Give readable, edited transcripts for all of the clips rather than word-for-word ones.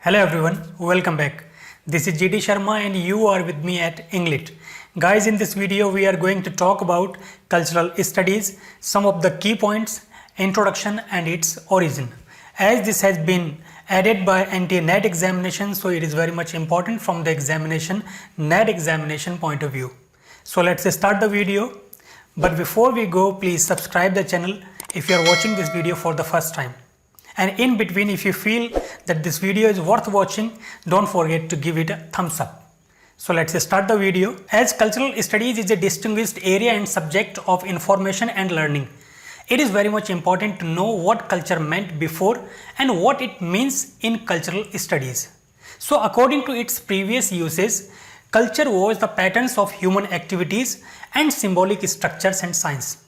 Hello everyone, welcome back. This is GD Sharma and you are with me at ENGLIT. Guys, in this video we are going to talk about cultural studies, some of the key points, introduction and its origin. As this has been added by NTA-NET examination, so it is very much important from the NET examination point of view. So let's start the video. But before we go, please subscribe the channel if you are watching this video for the first time. And in between, if you feel that this video is worth watching, don't forget to give it a thumbs up. So let's start the video. As cultural studies is a distinguished area and subject of information and learning, it is very much important to know what culture meant before and what it means in cultural studies. So according to its previous uses, culture was the patterns of human activities and symbolic structures and signs,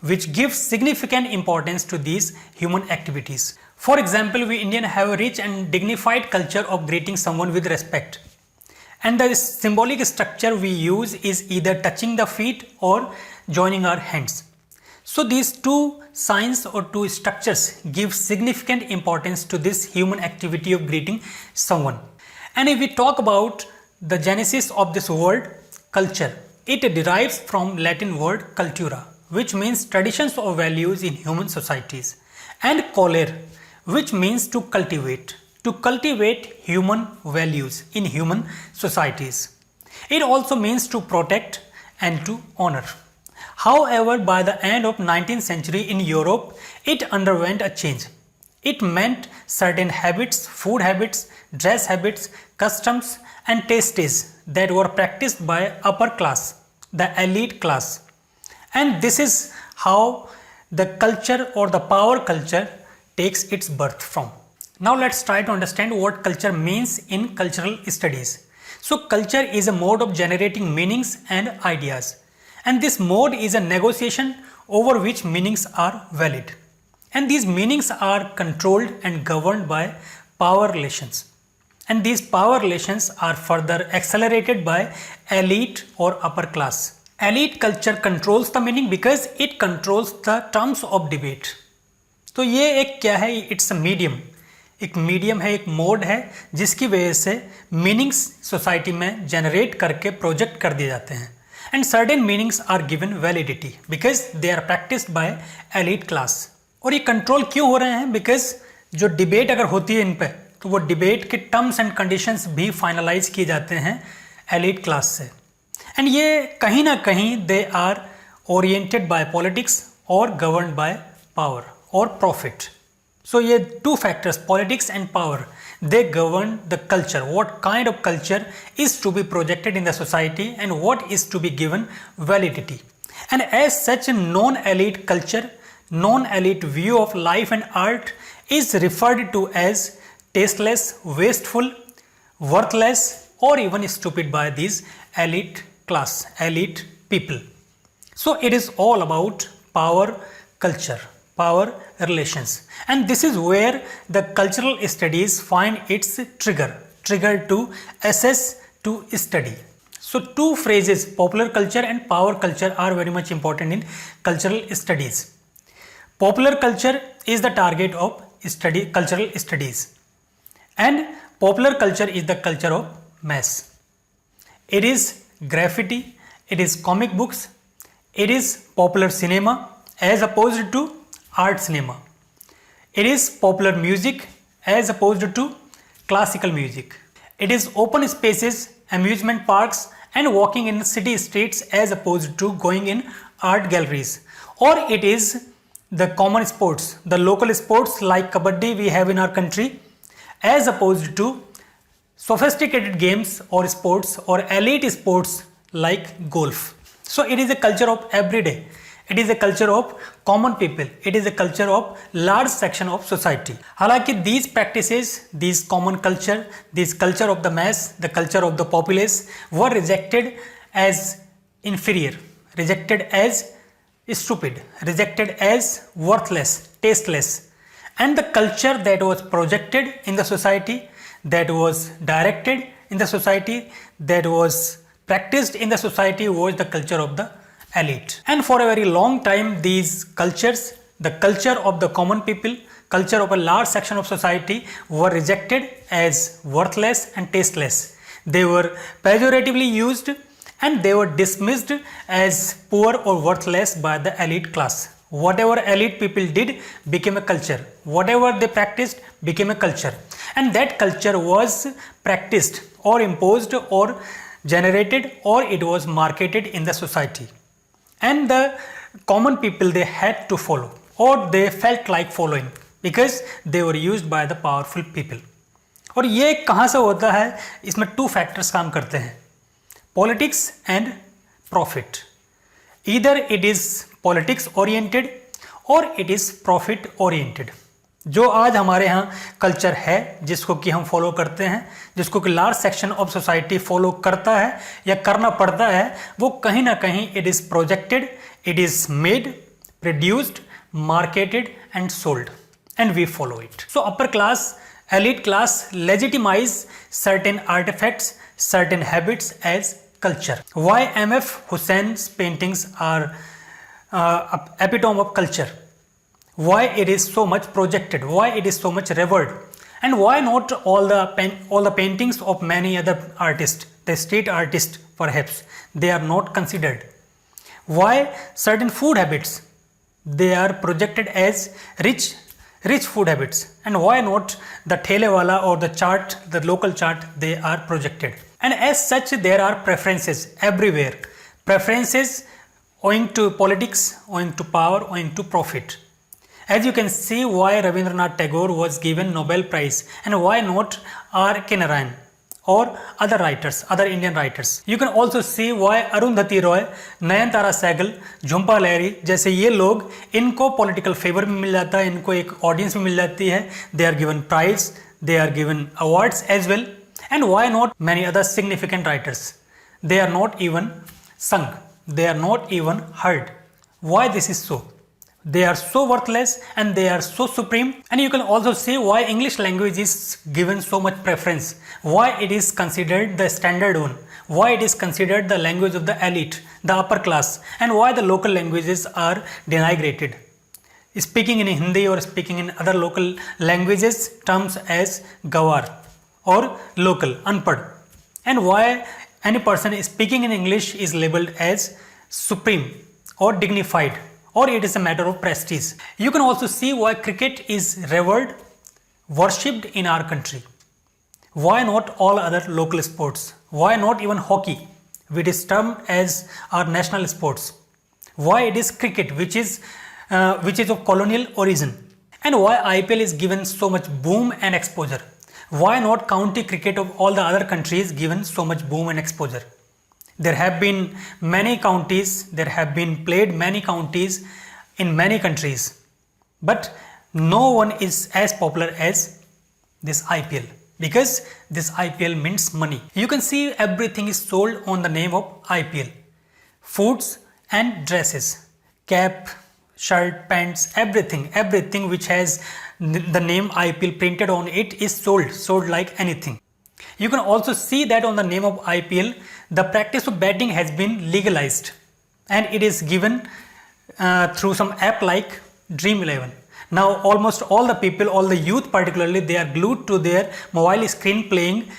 which gives significant importance to these human activities. For example, we Indians have a rich and dignified culture of greeting someone with respect. And the symbolic structure we use is either touching the feet or joining our hands. So these two signs or two structures give significant importance to this human activity of greeting someone. And if we talk about the genesis of this word culture, it derives from Latin word cultura, which means traditions or values in human societies, and colere, which means to cultivate human values in human societies. It also means to protect and to honor. However, by the end of 19th century in Europe, it underwent a change. It meant certain habits, food habits, dress habits, customs and tastes that were practiced by upper class, the elite class. And this is how the culture or the power culture takes its birth from. Now let's try to understand what culture means in cultural studies. So culture is a mode of generating meanings and ideas. And this mode is a negotiation over which meanings are valid. And these meanings are controlled and governed by power relations. And these power relations are further accelerated by elite or upper class. Elite culture controls the meaning because it controls the terms of debate. तो ये एक क्या है? It's a medium, एक medium है, एक mode है जिसकी वजह से मीनिंग्स सोसाइटी में जनरेट करके प्रोजेक्ट कर दिए जाते हैं. And certain meanings are given validity because they are practised by elite class. और ये कंट्रोल क्यों हो रहे हैं? बिकॉज जो डिबेट अगर होती है इन पे, तो वो डिबेट के टर्म्स एंड कंडीशंस भी फाइनलाइज किए जाते हैं एलीट क्लास से. एंड ये कहीं ना कहीं they are oriented by politics और governed by power or profit. So ये two factors, politics and power, they govern the culture. What kind of culture is to be projected in the society and what is to be given validity. And as such, a non-elite culture, non-elite view of life and art is referred to as tasteless, wasteful, worthless or even stupid by these elite class, elite people. So it is all about power culture, power relations, and this is where the cultural studies find its trigger to assess, to study. So two phrases, popular culture and power culture, are very much important in cultural studies. Popular culture is the target of cultural studies, and popular culture is the culture of mass. It is graffiti, it is comic books, it is popular cinema as opposed to art cinema. It is popular music as opposed to classical music. It is open spaces, amusement parks and walking in city streets as opposed to going in art galleries. Or it is the common sports, the local sports like kabaddi we have in our country, as opposed to sophisticated games or sports or elite sports like golf. So it is a culture of everyday. It is a culture of common people. It is a culture of large section of society. हालांकि these practices, these common culture, this culture of the mass, the culture of the populace were rejected as inferior, rejected as stupid, rejected as worthless, tasteless. And the culture that was projected in the society, that was directed in the society, that was practiced in the society was the culture of the elite. And for a very long time these cultures, The culture of the common people, culture of a large section of society were rejected as worthless and tasteless. They were pejoratively used and they were dismissed as poor or worthless by the elite class. Whatever elite people did became a culture. Whatever they practiced became a culture. And that culture was practiced or imposed or generated or it was marketed in the society. And the common people, they had to follow or they felt like following because they were used by the powerful people. और ये कहाँ से होता है? इसमें 2 factors काम करते हैं, politics and profit. Either it is politics oriented or it is profit oriented. जो आज हमारे यहाँ कल्चर है जिसको कि हम फॉलो करते हैं, जिसको कि large section of society follow करता है या करना पड़ता है, वो कहीं ना कहीं it is projected, it is made, produced, marketed and sold and we follow it. So upper class, elite class legitimize certain artifacts, certain habits as culture. Why M.F. Hussein's paintings are epitome of culture? Why it is so much projected? Why it is so much revered? And why not all the paintings of many other artists, the street artists perhaps, they are not considered? Why certain food habits, they are projected as rich food habits, and why not the thele wala or the chart, the local chart, they are projected? And as such there are preferences everywhere, preferences owing to politics, owing to power, owing to profit. As you can see why Rabindranath Tagore was given Nobel Prize and why not R.K. Narayan or other writers, other Indian writers. You can also see why Arundhati Roy, Nayanthara Sehgal, Jhumpa Lahiri जैसे ये लोग, इनको political favor भी मिल जाता है, इनको एक audience भी मिल जाती है, they are given prize, they are given awards as well. And why not many other significant writers? They are not even sung, they are not even heard. Why this is so? They are so worthless and they are so supreme. And you can also see why English language is given so much preference, why it is considered the standard one, why it is considered the language of the elite, the upper class, and why the local languages are denigrated. Speaking in Hindi or speaking in other local languages terms as gawar or local, unpad, and why any person speaking in English is labeled as supreme or dignified, or it is a matter of prestige. You can also see why cricket is revered, worshipped in our country. Why not all other local sports? Why not even hockey, which is termed as our national sports? Why it is cricket, which is of colonial origin? And why IPL is given so much boom and exposure? Why not county cricket of all the other countries given so much boom and exposure? There have been many counties, there have been played many counties in many countries, but no one is as popular as this IPL, because this IPL means money. You can see everything is sold on the name of IPL. Foods and dresses, cap, shirt, pants, everything which has the name IPL printed on it is sold like anything. You can also see that on the name of IPL, the practice of betting has been legalized and it is given through some app like Dream 11. Now almost all the people, all the youth particularly, they are glued to their mobile screen playing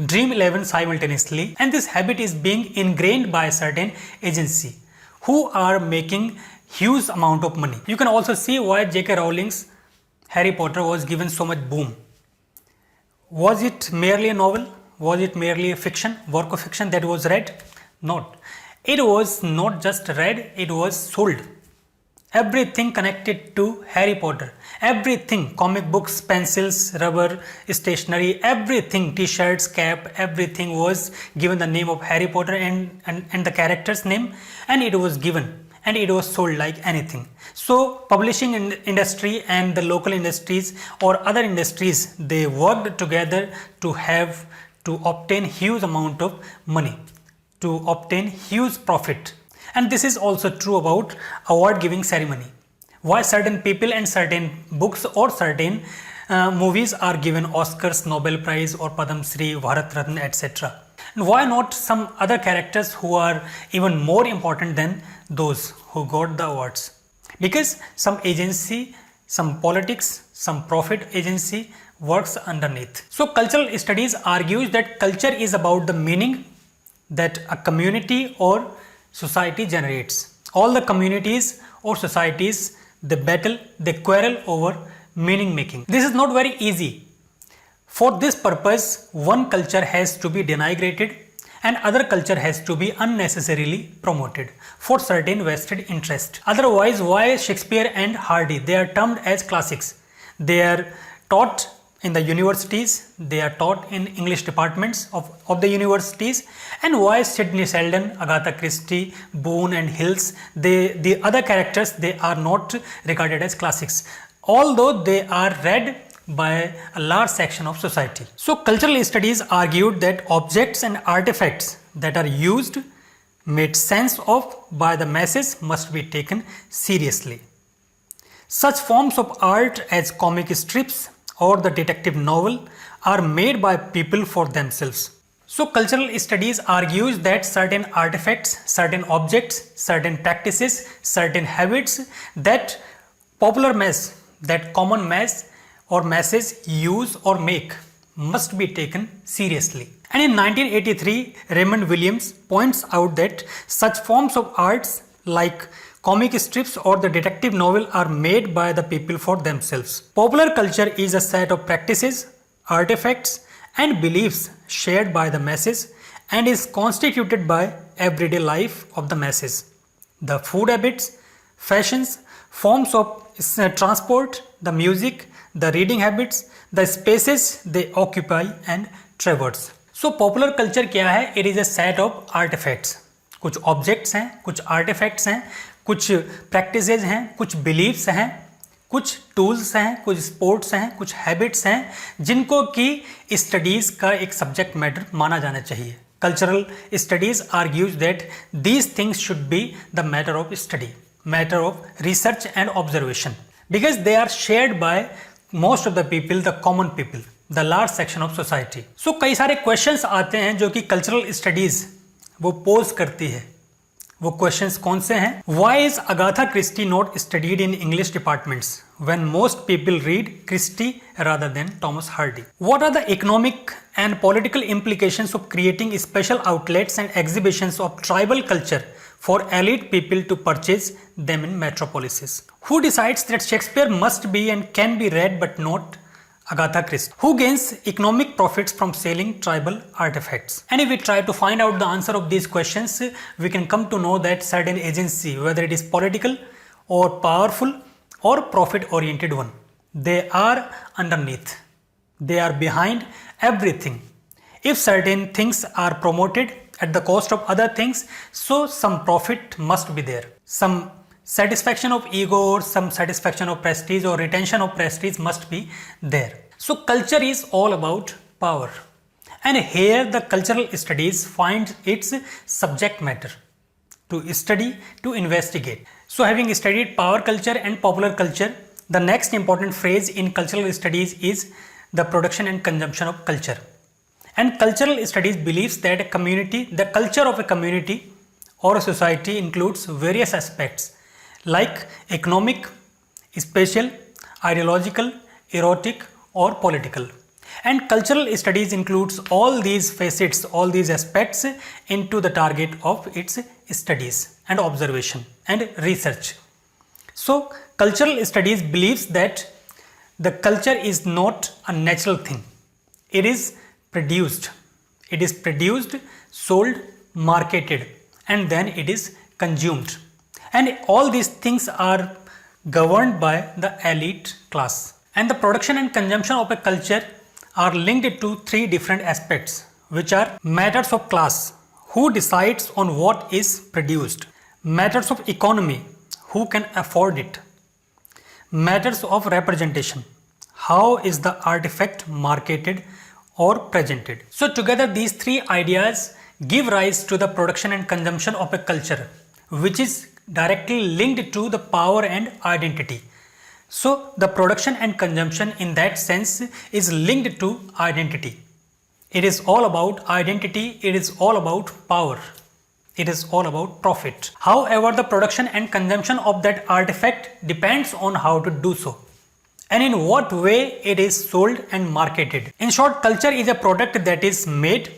Dream 11 simultaneously, and this habit is being ingrained by a certain agency who are making huge amount of money. You can also see why J.K. Rowling's Harry Potter was given so much boom. Was it merely a novel? Was it merely a fiction, work of fiction that was read? Not. It was not just read, it was sold. Everything connected to Harry Potter, everything, comic books, pencils, rubber, stationery, everything, t-shirts, cap, everything was given the name of Harry Potter and the character's name, and it was given and it was sold like anything. So publishing industry and the local industries or other industries, they worked together to obtain huge amount of money, to obtain huge profit. And this is also true about award giving ceremony. Why certain people and certain books or certain movies are given Oscars, Nobel Prize or Padma Shri, Bharat Ratna, etc. And why not some other characters who are even more important than those who got the awards? because some agency, some politics, some profit agency works underneath. So cultural studies argues that culture is about the meaning that a community or society generates. All the communities or societies, they battle, they quarrel over meaning making. This is not very easy. For this purpose, one culture has to be denigrated and other culture has to be unnecessarily promoted for certain vested interest. Otherwise, why Shakespeare and Hardy, they are termed as classics. They are taught in the universities, they are taught in English departments of the universities, and why Sidney Sheldon, Agatha Christie, Boone and Hills, the other characters, they are not regarded as classics, although they are read by a large section of society. So cultural studies argued that objects and artifacts that are used, made sense of by the masses must be taken seriously. Such forms of art as comic strips or the detective novel are made by people for themselves. So cultural studies argues that certain artifacts, certain objects, certain practices, certain habits that popular mass, that common mass or masses use or make must be taken seriously. And in 1983, Raymond Williams points out that such forms of arts like comic strips or the detective novel are made by the people for themselves. Popular culture is a set of practices, artifacts and beliefs shared by the masses and is constituted by everyday life of the masses. The food habits, fashions, forms of transport, the music, the reading habits, the spaces they occupy and traverse. So popular culture क्या है? It is a set of artifacts. कुछ objects हैं, कुछ artifacts हैं, कुछ practices हैं, कुछ beliefs हैं, कुछ tools हैं, कुछ sports हैं, कुछ habits हैं, जिनको की studies का एक subject matter माना जाना चाहिए. Cultural studies argues that these things should be the matter of study, matter of research and observation, because they are shared by most of the people, the common people, the large section of society. So कई सारे questions आते हैं जो कि cultural studies वो pose करती है. वो questions कौन से हैं? Why is Agatha Christie not studied in English departments when most people read Christie rather than Thomas Hardy? What are the economic and political implications of creating special outlets and exhibitions of tribal culture for elite people to purchase them in Metropolises? Who decides that Shakespeare must be and can be read but not Agatha Christie? Who gains economic profits from selling tribal artifacts? And if we try to find out the answer of these questions, we can come to know that certain agency, whether it is political or powerful or profit oriented one, they are underneath. They are behind everything. If certain things are promoted at the cost of other things, so some profit must be there. Some satisfaction of ego or some satisfaction of prestige or retention of prestige must be there. So culture is all about power. And here the cultural studies find its subject matter to study, to investigate. So having studied power culture and popular culture, the next important phrase in cultural studies is the production and consumption of culture. And cultural studies believes that a community, the culture of a community or a society includes various aspects like economic, spatial, ideological, erotic or political. And cultural studies includes all these facets, all these aspects into the target of its studies and observation and research. So cultural studies believes that the culture is not a natural thing. It is produced. It is produced, sold, marketed, and then it is consumed. And all these things are governed by the elite class. And the production and consumption of a culture are linked to three different aspects, which are matters of class, who decides on what is produced, matters of economy, who can afford it, matters of representation, how is the artifact marketed or presented. So together these three ideas give rise to the production and consumption of a culture, which is directly linked to the power and identity. So the production and consumption in that sense is linked to identity. It is all about identity, it is all about power. It is all about profit. However, the production and consumption of that artifact depends on how to do so and in what way it is sold and marketed. In short, culture is a product that is made,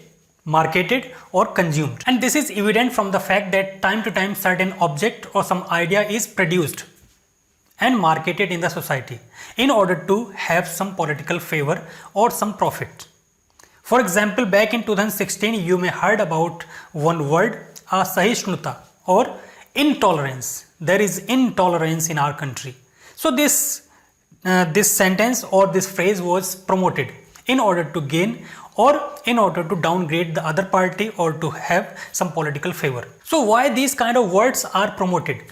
marketed or consumed. And this is evident from the fact that time to time certain object or some idea is produced and marketed in the society in order to have some political favor or some profit. For example, back in 2016, you may heard about one word, asahishnutta or intolerance. There is intolerance in our country. So this sentence or this phrase was promoted in order to gain or in order to downgrade the other party or to have some political favor. So why these kind of words are promoted?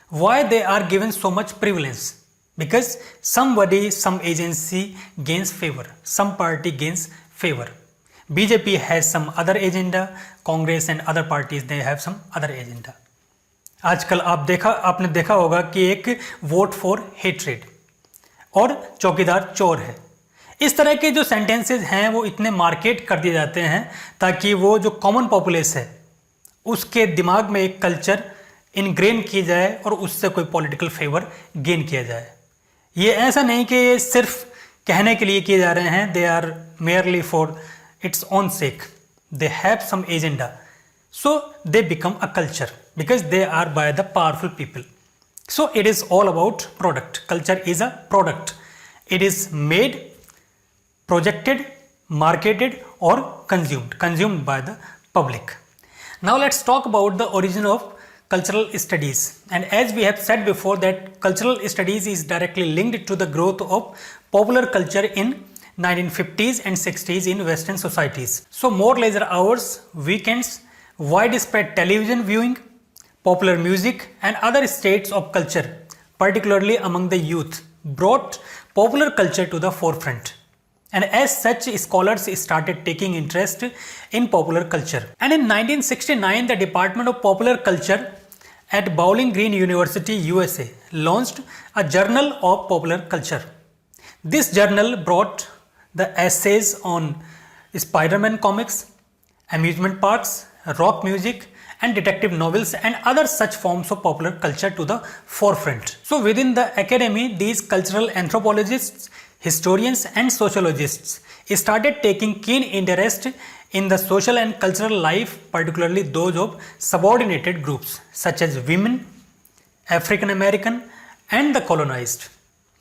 Why they are given so much prevalence? Because somebody, some agency gains favor, some party gains favor. BJP has some other agenda, Congress and other parties they have some other agenda. आजकल आपने देखा होगा कि एक vote for hatred और चौकीदार चोर है. इस तरह के जो सेंटेंसेस हैं वो इतने मार्केट कर दिए जाते हैं ताकि वो जो कॉमन पॉपुलेस है उसके दिमाग में एक कल्चर इनग्रेन की जाए और उससे कोई पॉलिटिकल फेवर गेन किया जाए. ये ऐसा नहीं कि ये सिर्फ कहने के लिए किए जा रहे हैं. They are merely for its own sake. They have some agenda. So they become a culture because they are by the powerful people. So it is all about product. Culture is a product. It is made, projected, marketed or consumed by the public. Now let's talk about the origin of cultural studies. And as we have said before that cultural studies is directly linked to the growth of popular culture in 1950s and 60s in Western societies. So more leisure hours, weekends, widespread television viewing, popular music and other states of culture, particularly among the youth, brought popular culture to the forefront. And as such, scholars started taking interest in popular culture. And in 1969, the Department of Popular Culture at Bowling Green University, USA, launched a Journal of Popular Culture. This journal brought the essays on Spider-Man comics, amusement parks, rock music, and detective novels and other such forms of popular culture to the forefront. So within the academy, these cultural anthropologists, historians and sociologists started taking keen interest in the social and cultural life, particularly those of subordinated groups such as women, African American and the colonized.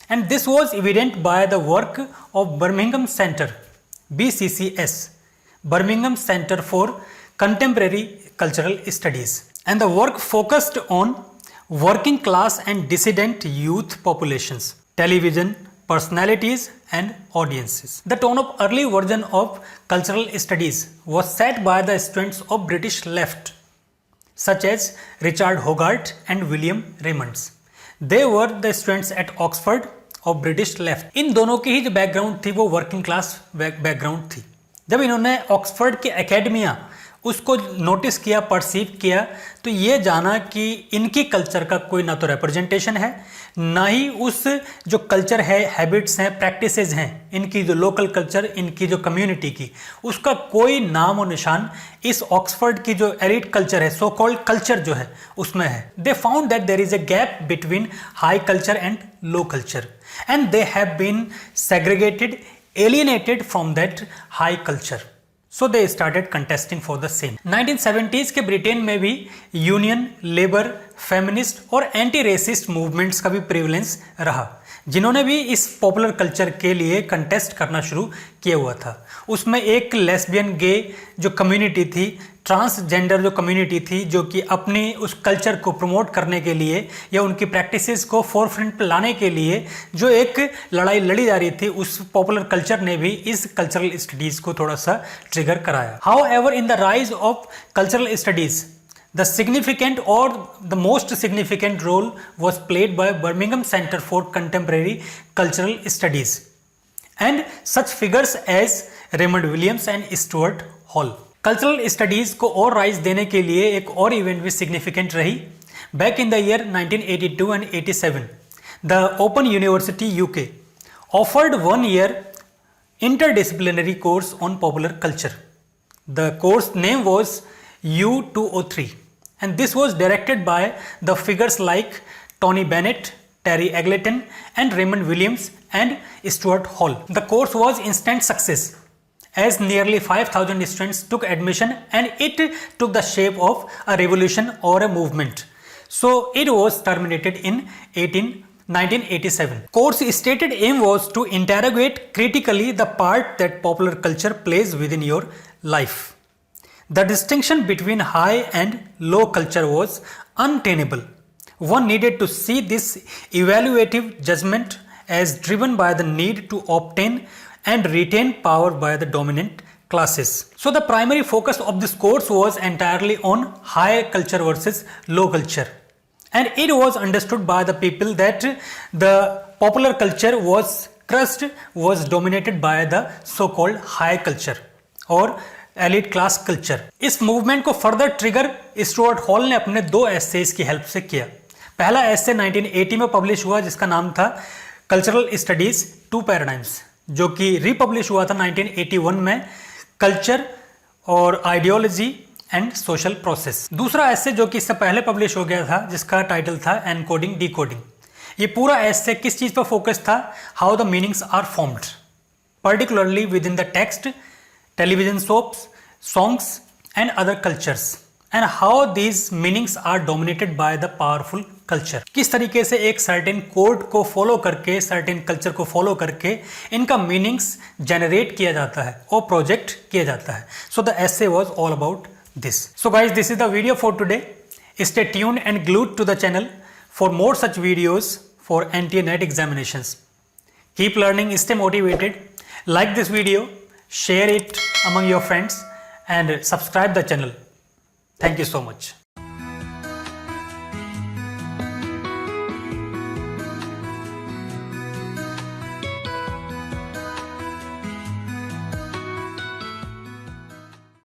And this was evident by the work of Birmingham Center, BCCS, Birmingham Center for Contemporary Cultural Studies, and the work focused on working class and dissident youth populations, television, personalities and audiences. The tone of early version of cultural studies was set by the students of British left, such as Richard Hogarth and William Raymonds. They were the students at Oxford of British left. इन दोनों की ही जो background थी वो working class background थी. जब इन्होंने Oxford की academia उसको नोटिस किया, परसीव किया, तो ये जाना कि इनकी कल्चर का कोई ना तो रिप्रेजेंटेशन है, ना ही उस जो कल्चर है, हैबिट्स हैं, प्रैक्टिसेस हैं, इनकी जो लोकल कल्चर, इनकी जो कम्युनिटी की, उसका कोई नाम और निशान इस ऑक्सफोर्ड की जो एलिट कल्चर है, सो कॉल्ड कल्चर जो है, उसमें है. They found that there is a gap between high culture and low culture and they have been segregated, alienated from that high culture. So they started contesting for the same. 1970s के Britain में भी union, labour, feminist और anti resist movements का भी prevalence रहा, जिन्होंने भी इस पॉपुलर कल्चर के लिए कंटेस्ट करना शुरू किया हुआ था. उसमें एक लेस्बियन, गे जो कम्युनिटी थी, ट्रांसजेंडर जो कम्युनिटी थी, जो कि अपनी उस कल्चर को प्रमोट करने के लिए या उनकी प्रैक्टिसेस को फोरफ्रंट पर लाने के लिए जो एक लड़ाई लड़ी जा रही थी, उस पॉपुलर कल्चर ने भी इस कल्चरल स्टडीज़ को थोड़ा सा ट्रिगर कराया. However, in the rise of cultural studies, the significant or the most significant role was played by Birmingham Center for Contemporary Cultural Studies and such figures as Raymond Williams and Stuart Hall. Cultural studies को और rise देने के लिए एक और event भी significant रही. Back in the year 1982 and 87, the Open University UK offered 1 year interdisciplinary course on popular culture. The course name was U203, and this was directed by the figures like Tony Bennett, Terry Eggleton, and Raymond Williams and Stuart Hall. The course was instant success as nearly 5,000 students took admission, and it took the shape of a revolution or a movement. So it was terminated in 1987. Course stated aim was to interrogate critically the part that popular culture plays within your life. The distinction between high and low culture was untenable. One needed to see this evaluative judgment as driven by the need to obtain and retain power by the dominant classes. So the primary focus of this course was entirely on high culture versus low culture. And it was understood by the people that the popular culture was dominated by the so-called high culture or elite class culture. इस movement को further trigger Stuart hall ने अपने 2 essays की help से किया। पहला एसे 1980 में publish हुआ जिसका नाम था कल्चरल स्टडीज 2 पैराडाइम्स, जो कि रिपब्लिश हुआ था 1981 में, कल्चर और आइडियोलॉजी एंड सोशल प्रोसेस। दूसरा एसे जो कि इससे पहले पब्लिश हो गया था जिसका टाइटल था एनकोडिंग डीकोडिंग। ये पूरा एसे किस चीज पर फोकस था? How the meanings are formed particularly within the text, television soaps, songs and other cultures, and how these meanings are dominated by the powerful culture. किस तरीके से एक certain code को follow करके, certain culture को follow करके इनका meanings generate किया जाता है और project किया जाता है. So the essay was all about this. So guys, this is the video for today. Stay tuned and glued to the channel for more such videos for NTA-NET examinations. Keep learning, stay motivated. Like this video, share it among your friends and subscribe the channel. Thank you so much.